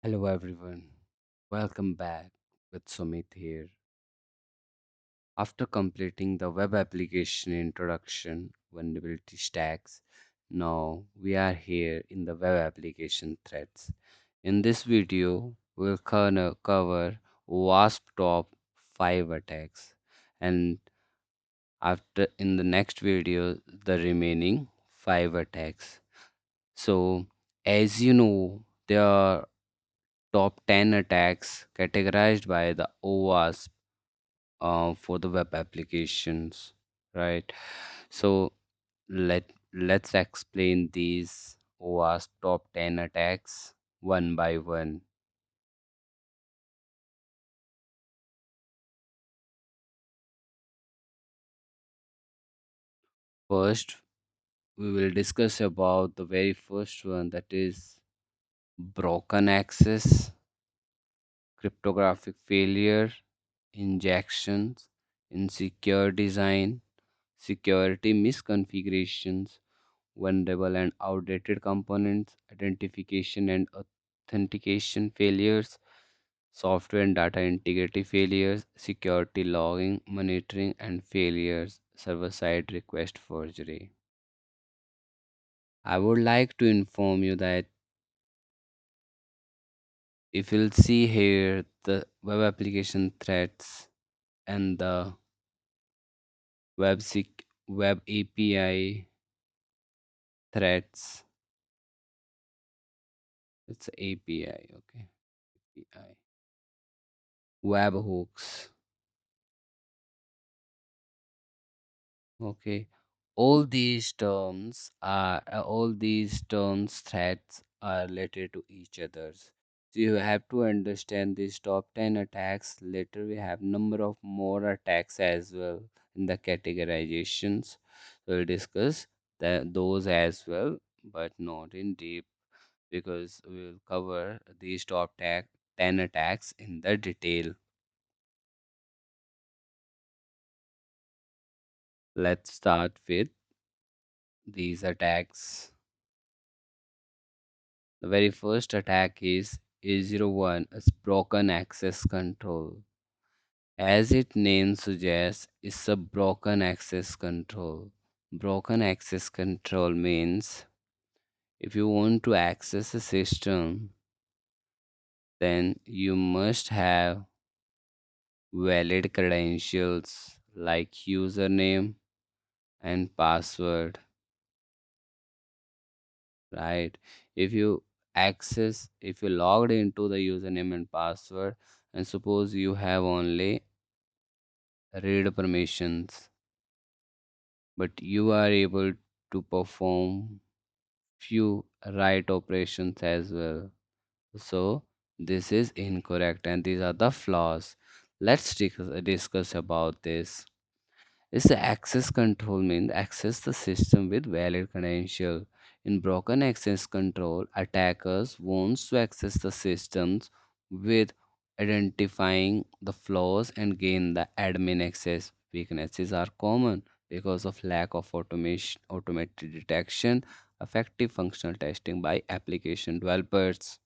Hello everyone, welcome back with Sumit here. After completing the web application introduction vulnerability stacks, now we are here in the web application threads. In this video, we'll cover OWASP top 5 attacks and after in the next video the remaining 5 attacks. So as you know, there are top 10 attacks categorized by the OWASP for the web applications, right? So let's explain these OWASP top 10 attacks one by one. First, we will discuss about the very first one, that is broken access, cryptographic failure, injections, insecure design, security misconfigurations, vulnerable and outdated components, identification and authentication failures, software and data integrity failures, security logging, monitoring, and failures, server side request forgery. I would like to inform you that if you'll see here the web application threats and the web API threats, it's API, okay, API, web hooks. Okay, all these terms threats are related to each others. So you have to understand these top 10 attacks. Later we have number of more attacks as well in the categorizations. So we'll discuss those as well, but not in deep because we'll cover these 10 attacks in the detail. Let's start with these attacks. The very first attack is A01 as broken access control. As its name suggests, it's a broken access control. Broken access control means if you want to access a system, then you must have valid credentials like username and password, right? If you logged into the username and password, and suppose you have only read permissions, but you are able to perform few write operations as well. So this is incorrect and these are the flaws. Let's discuss about this. Is the access control means access the system with valid credential. In broken access control, attackers wants to access the systems with identifying the flaws and gain the admin access. Weaknesses are common because of lack of automated detection, effective functional testing by application developers.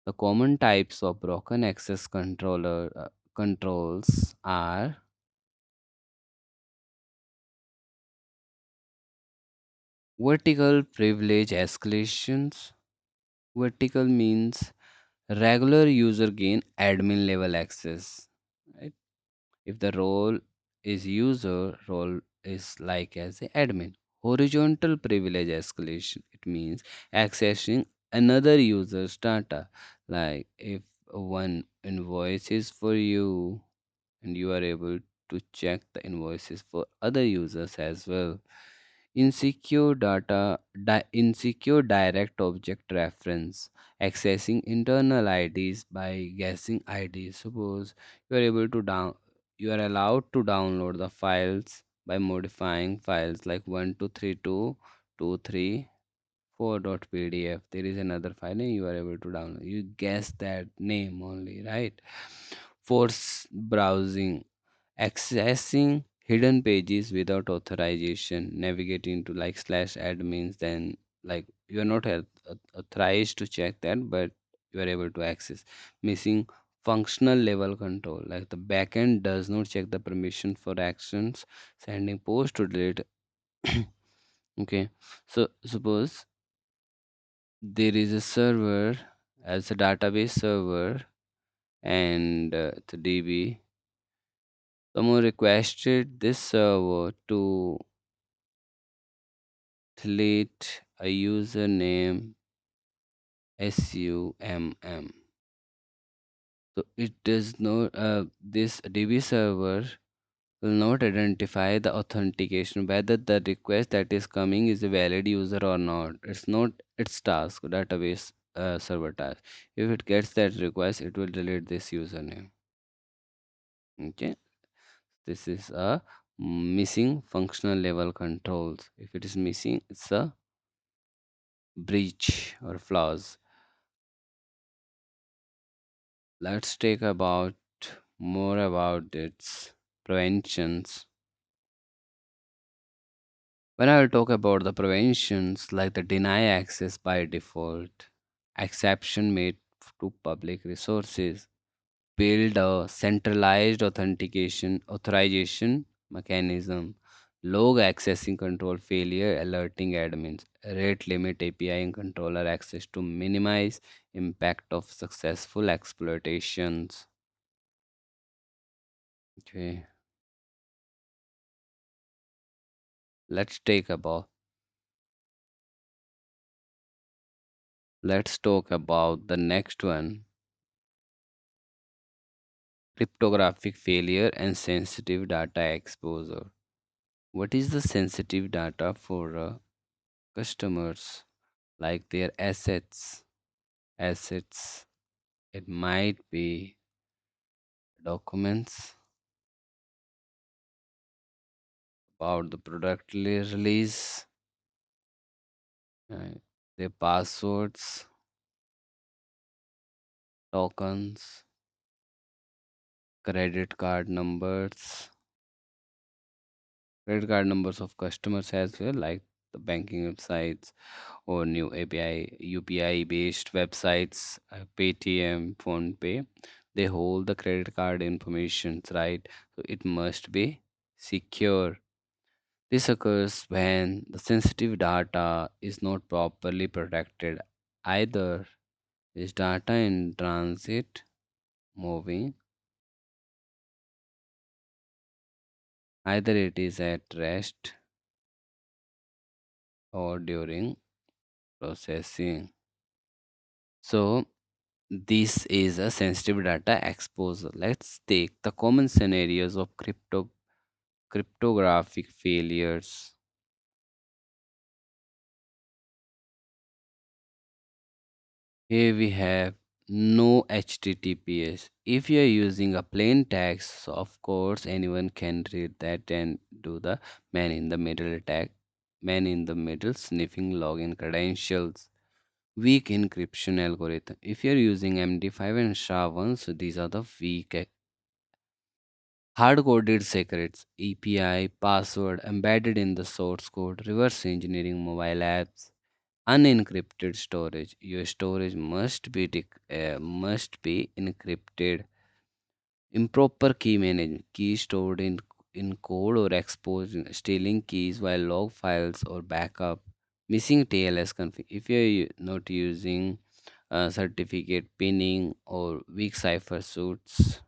The common types of broken access controls are vertical privilege escalations. Vertical means regular user gain admin level access. Right? If the role is user, role is like as a admin. Horizontal privilege escalation. It means accessing another user's data. Like if one invoice is for you and you are able to check the invoices for other users as well. Insecure direct object reference, accessing internal IDs by guessing IDs. Suppose you are able to down you are allowed to download the files by modifying files like 1232.234.pdf. There is another file and you are able to download. You guess that name only, right? Force browsing, accessing hidden pages without authorization, navigating to like slash admins, then like you're not authorized to check that, but you are able to access. Missing functional level control, like the backend does not check the permission for actions, sending post to delete. Okay, so suppose there is a server as a database server, and the DB, someone requested this server to delete a username SUMM. So it does not, this DB server will not identify the authentication, whether the request that is coming is a valid user or not. It's not its task, database server task. If it gets that request, it will delete this username. Okay, this is a missing functional level controls. If it is missing, it's a breach or flaws. Let's take about more about its preventions. When I will talk about the preventions, like the deny access by default, exception made to public resources, build a centralized authentication authorization mechanism, log accessing control failure, alerting admins, rate limit API and controller access to minimize impact of successful exploitations. Okay, let's take about let's talk about the next one, cryptographic failure and sensitive data exposure. What is the sensitive data for customers, like their assets? Assets, it might be documents about the product release, uh, their passwords, tokens, credit card numbers, credit card numbers of customers as well, like the banking websites or new API, UPI based websites, Paytm, PhonePe. They hold the credit card information, right? So it must be secure. This occurs when the sensitive data is not properly protected. Either is data in transit, moving, either it is at rest or during processing. So this is a sensitive data exposure. Let's take the common scenarios of cryptographic failures. Here we have no HTTPS. If you are using a plain text, so of course anyone can read that and do the man in the middle attack, man in the middle sniffing login credentials. Weak encryption algorithm. If you are using MD5 and SHA-1, so these are the weak hard-coded secrets, API, password embedded in the source code, reverse engineering mobile apps, unencrypted storage. Your storage must be encrypted. Improper key management. Keys stored in code or exposed, stealing keys while log files or backup. Missing TLS config. If you're not using certificate pinning or weak cipher suits,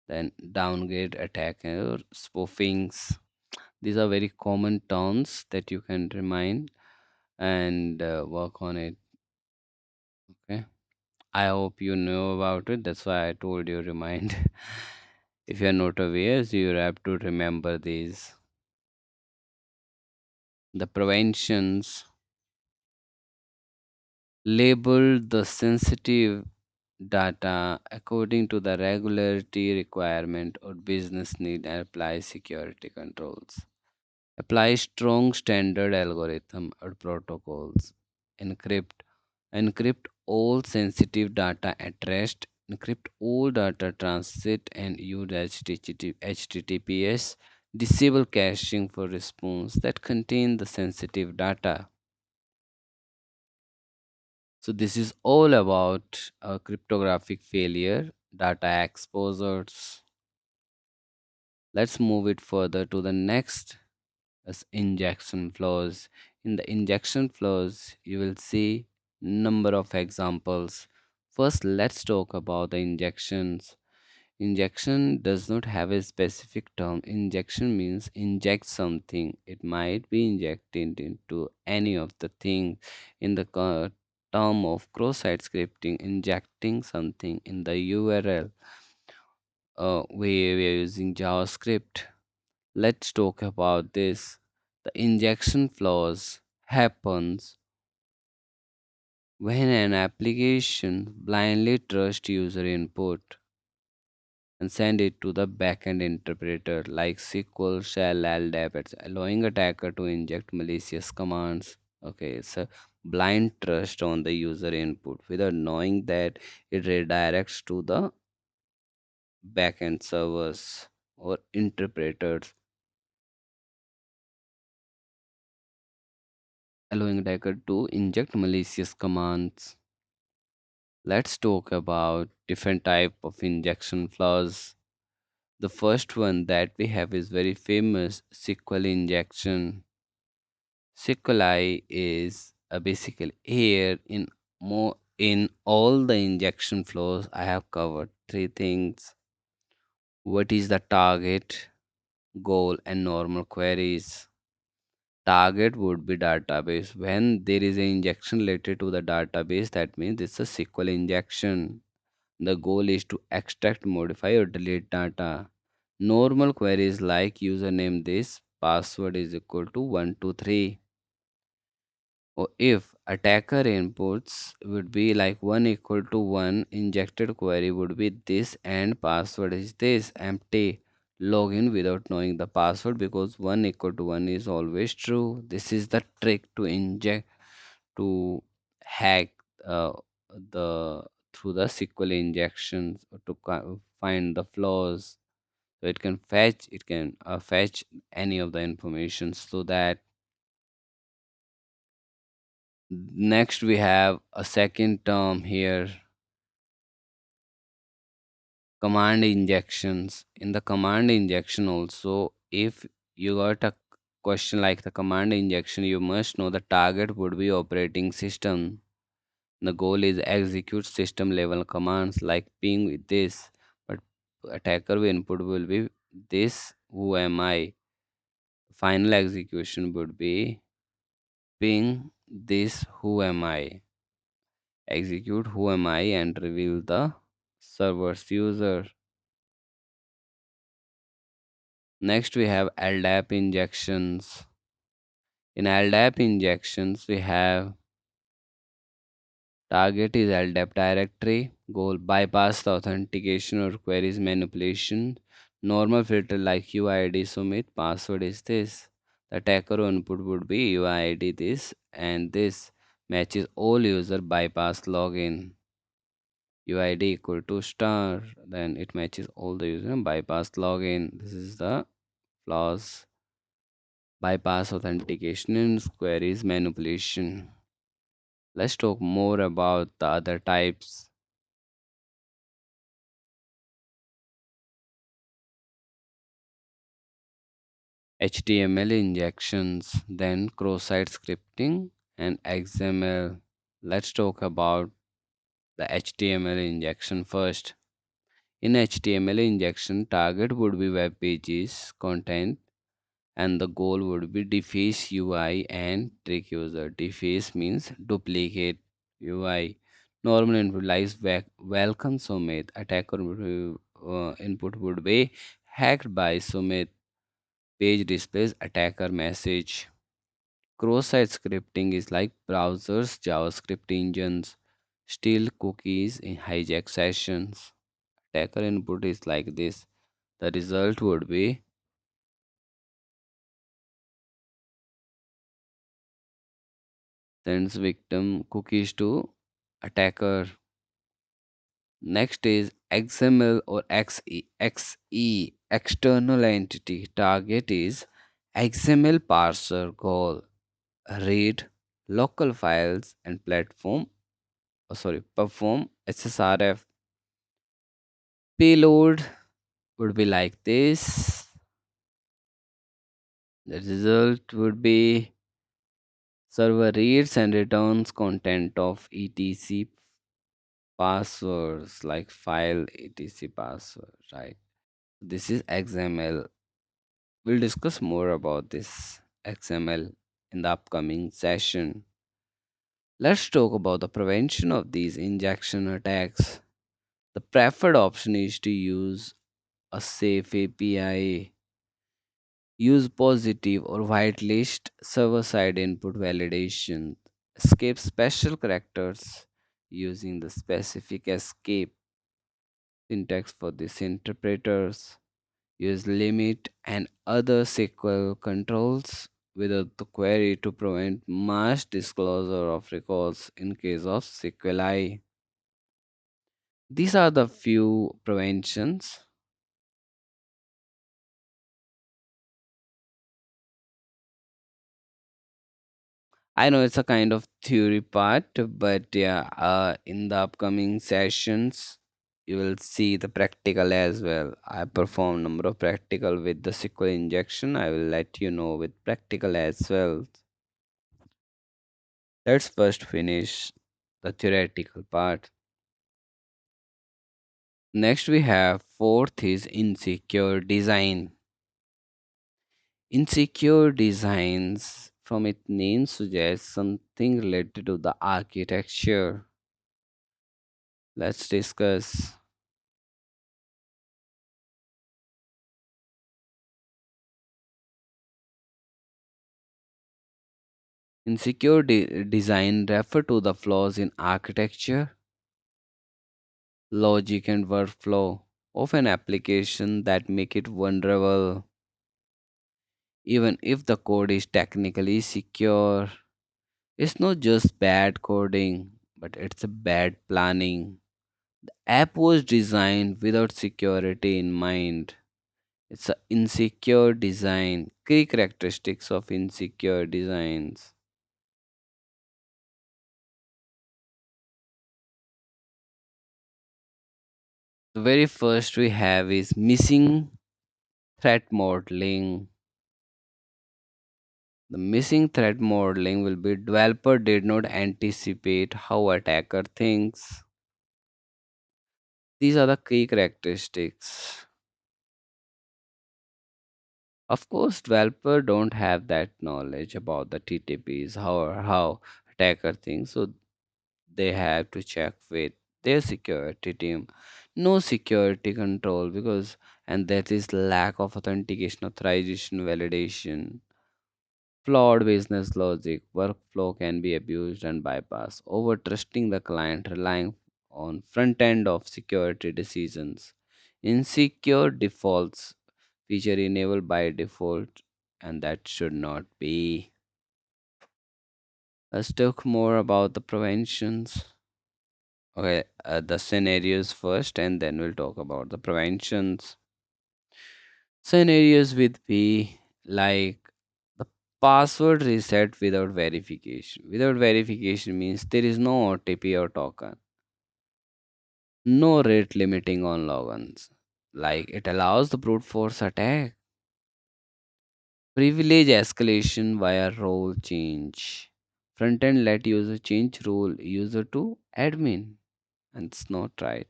then downgrade attack or spoofings. These are very common terms that you can remind and work on it. Okay. I hope you know about it. That's why I told you remind. If you're not aware, so you have to remember these. The preventions label the sensitive data according to the regularity requirement or business need and apply security controls. Apply strong standard algorithm or protocols. Encrypt. Encrypt all sensitive data at rest. Encrypt all data transit and use HTTPS. Disable caching for response that contain the sensitive data. So this is all about cryptographic failure, data exposures. Let's move it further to the next as injection flows. In the injection flows, you will see number of examples. First, let's talk about the injections. Injection does not have a specific term. Injection means inject something. It might be injected into any of the things in the term of cross-site scripting, injecting something in the URL. We are using JavaScript. Let's talk about this. The injection flaws happens when an application blindly trusts user input and send it to the backend interpreter like SQL, Shell, LDAP, etc., allowing attacker to inject malicious commands. Okay, it's a blind trust on the user input without knowing that it redirects to the backend servers or interpreters, allowing attacker to inject malicious commands. Let's talk about different type of injection flaws. The first one that we have is very famous SQL injection. SQLi is basically here in all the injection flows I have covered three things. What is the target, goal and normal queries? Target would be database. When there is an injection related to the database, that means it's a SQL injection. The goal is to extract, modify, or delete data. Normal queries like username this, password is equal to 123. Or if attacker inputs would be like 1 equal to 1, injected query would be this and password is this empty. Login without knowing the password because 1 equal to 1 is always true. This is the trick to inject to hack uh, the through the SQL injections to find the flaws. So it can fetch any of the information so that next we have a second term here, command injections. In the command injection also, if you got a question like the command injection, you must know the target would be operating system. The goal is execute system level commands like ping with this, but attacker input will be this who am I. Final execution would be ping this who am I. Execute who am I and reveal the server's user. Next we have LDAP injections. In LDAP injections we have target is LDAP directory, goal bypass the authentication or queries manipulation. Normal filter like UID Sumit, password is this. The attacker input would be UID this and this matches all user bypass login. UID equal to star, then it matches all the user bypass login. This is the flaws. Bypass authentication and queries manipulation. Let's talk more about the other types. HTML injections, then cross-site scripting and XML. Let's talk about the HTML injection first. In HTML injection, target would be web pages, content, and the goal would be deface UI and trick user. Deface means duplicate UI. Normal input lies welcome Sumit. Attacker input would be hacked by Sumit. Page displays attacker message. Cross-site scripting is like browsers, JavaScript engines, steal cookies in hijack sessions. Attacker input is like this. The result would be sends victim cookies to attacker. Next is XML or XE, external entity. Target is XML parser, goal read local files and platform perform SSRF. Payload would be like this. The result would be server reads and returns content of etc passwords like file etc password, right? This is XML. We'll discuss more about this XML in the upcoming session. Let's talk about the prevention of these injection attacks. The preferred option is to use a safe API, use positive or whitelist server side input validation, escape special characters using the specific escape syntax for these interpreters, use limit and other SQL controls without the query to prevent mass disclosure of records in case of SQLi. These are the few preventions. I know it's a kind of theory part, but yeah, in the upcoming sessions, you will see the practical as well. I perform number of practical with the SQL injection. I will let you know with practical as well. Let's first finish the theoretical part. Next, we have fourth is insecure design. Insecure designs, from its name, suggests something related to the architecture. Let's discuss. Insecure design refer to the flaws in architecture, logic, and workflow of an application that make it vulnerable. Even if the code is technically secure, it's not just bad coding, but it's a bad planning. App was designed without security in mind. It's an insecure design. Key characteristics of insecure designs. The very first we have is missing threat modeling. The missing threat modeling will be developer did not anticipate how attacker thinks. These are the key characteristics. Of course, developer don't have that knowledge about the TTPs, how attacker thinks. So they have to check with their security team. No security control because and that is lack of authentication, authorization, validation. Flawed business logic, workflow can be abused and bypassed. Over trusting the client, relying on front end of security decisions. Insecure defaults, feature enabled by default, and that should not be. Let's talk more about the preventions. Okay, the scenarios first, and then we'll talk about the preventions. Scenarios with be like the password reset without verification. Without verification means there is no OTP or token, no rate limiting on logins. Like it allows the brute force attack. Privilege escalation via role change. Front end let user change role user to admin, and it's not right.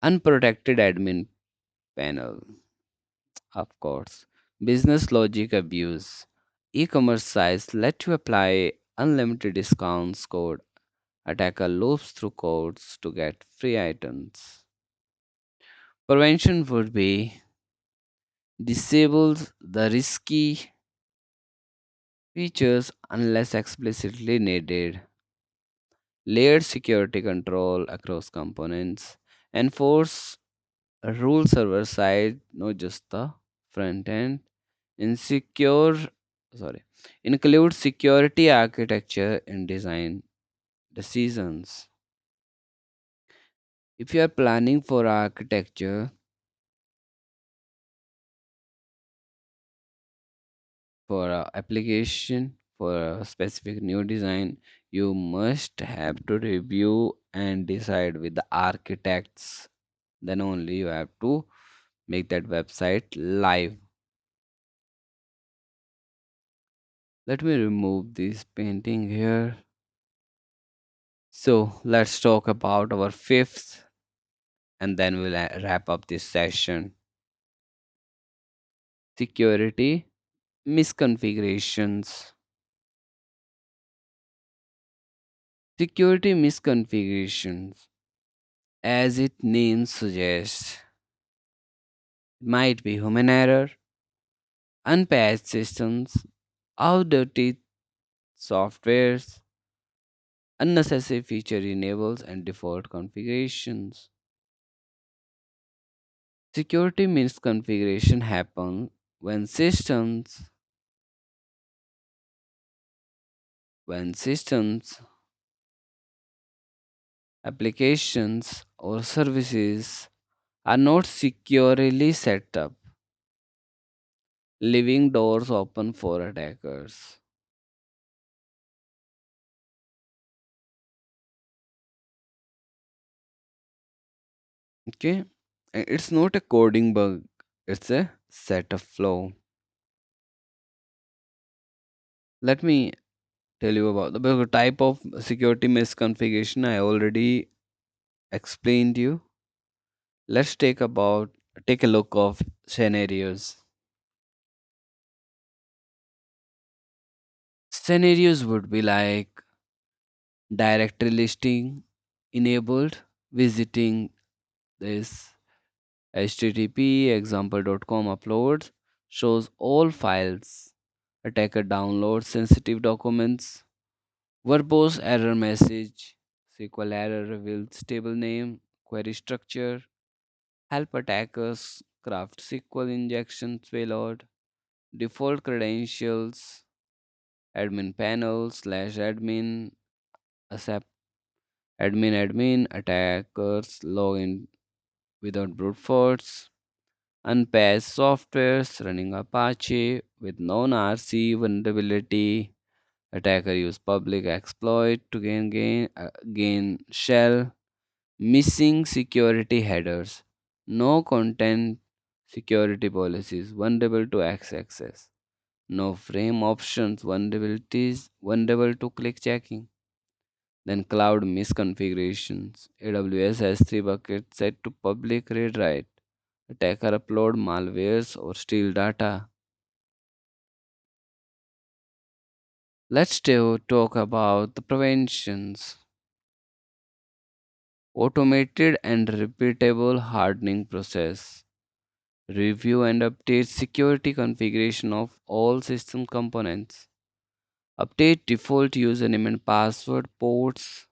Unprotected admin panel, of course. Business logic abuse. E-commerce sites let you apply unlimited discounts code. Attacker loops through codes to get free items. Prevention would be disables the risky features unless explicitly needed. Layered security control across components. Enforce a rule server side, not just the front end. Insecure, sorry, include security architecture in design decisions. If you are planning for architecture for a application for a specific new design, you must have to review and decide with the architects. Then only you have to make that website live. Let me remove this painting here. So let's talk about our fifth, and then we'll wrap up this session. Security misconfigurations. Security misconfigurations, as its name suggests, might be human error, unpatched systems, outdated softwares, unnecessary feature enables, and default configurations. Security misconfiguration happen when systems, applications, or services are not securely set up, leaving doors open for attackers. Okay, and it's not a coding bug, it's a set of flaw. Let me tell you about the type of security misconfiguration I already explained you. Let's take a look of scenarios. Scenarios would be like directory listing enabled, visiting this http example.com uploads shows all files, attacker downloads sensitive documents, verbose error message, SQL error reveals table name, query structure, help attackers craft SQL injection payload, default credentials, admin panel slash admin, accept admin attackers login without brute force, unpatched softwares running Apache with non RC vulnerability, attacker use public exploit to gain shell, missing security headers, no content security policies, vulnerable to access, no frame options, vulnerable to click checking. Then cloud misconfigurations. AWS has three buckets set to public read write. Attacker upload malwares or steal data. Let's still talk about the preventions. Automated and repeatable hardening process. Review and update security configuration of all system components. Update default username and password ports.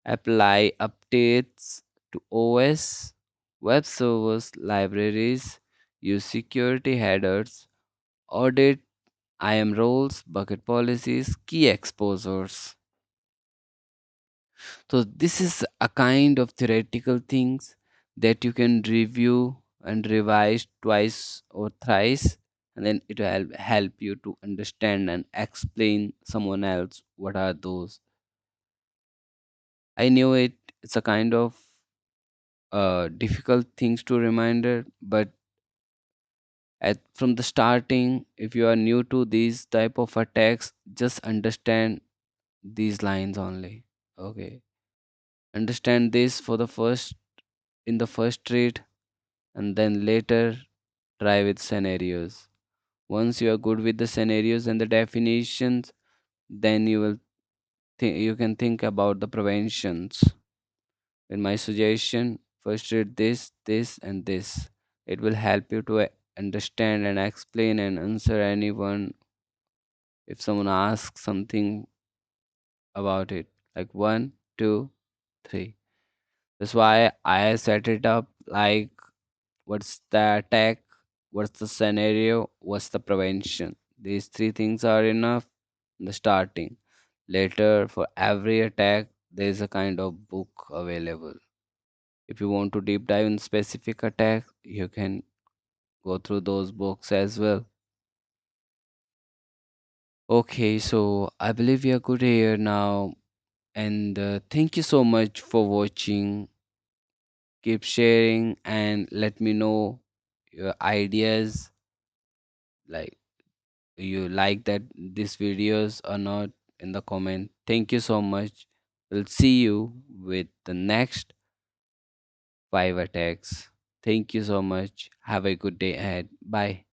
Apply updates to OS, web servers, libraries. Use security headers. Audit IAM roles, bucket policies, key exposures. So this is a kind of theoretical things that you can review and revise twice or thrice, and then it will help you to understand and explain someone else what are those. I knew it's a kind of difficult things to remember, but at from the starting, if you are new to these type of attacks, just understand these lines only. Okay, understand this for the first in the first read, and then later try with scenarios. Once you are good with the scenarios and the definitions, then you can think about the preventions. In my suggestion, first read this and this. It will help you to understand and explain and answer anyone if someone asks something about it, like one, two, three. That's why I set it up like what's the attack, what's the scenario, what's the prevention. These three things are enough in the starting. Later, for every attack, there is a kind of book available. If you want to deep dive in specific attack, you can go through those books as well. Okay, so I believe we are good here now. And thank you so much for watching. Keep sharing and let me know your ideas. Like, you like that these videos or not in the comment. Thank you so much. We'll see you with the next 5 attacks. Thank you so much. Have a good day ahead. Bye.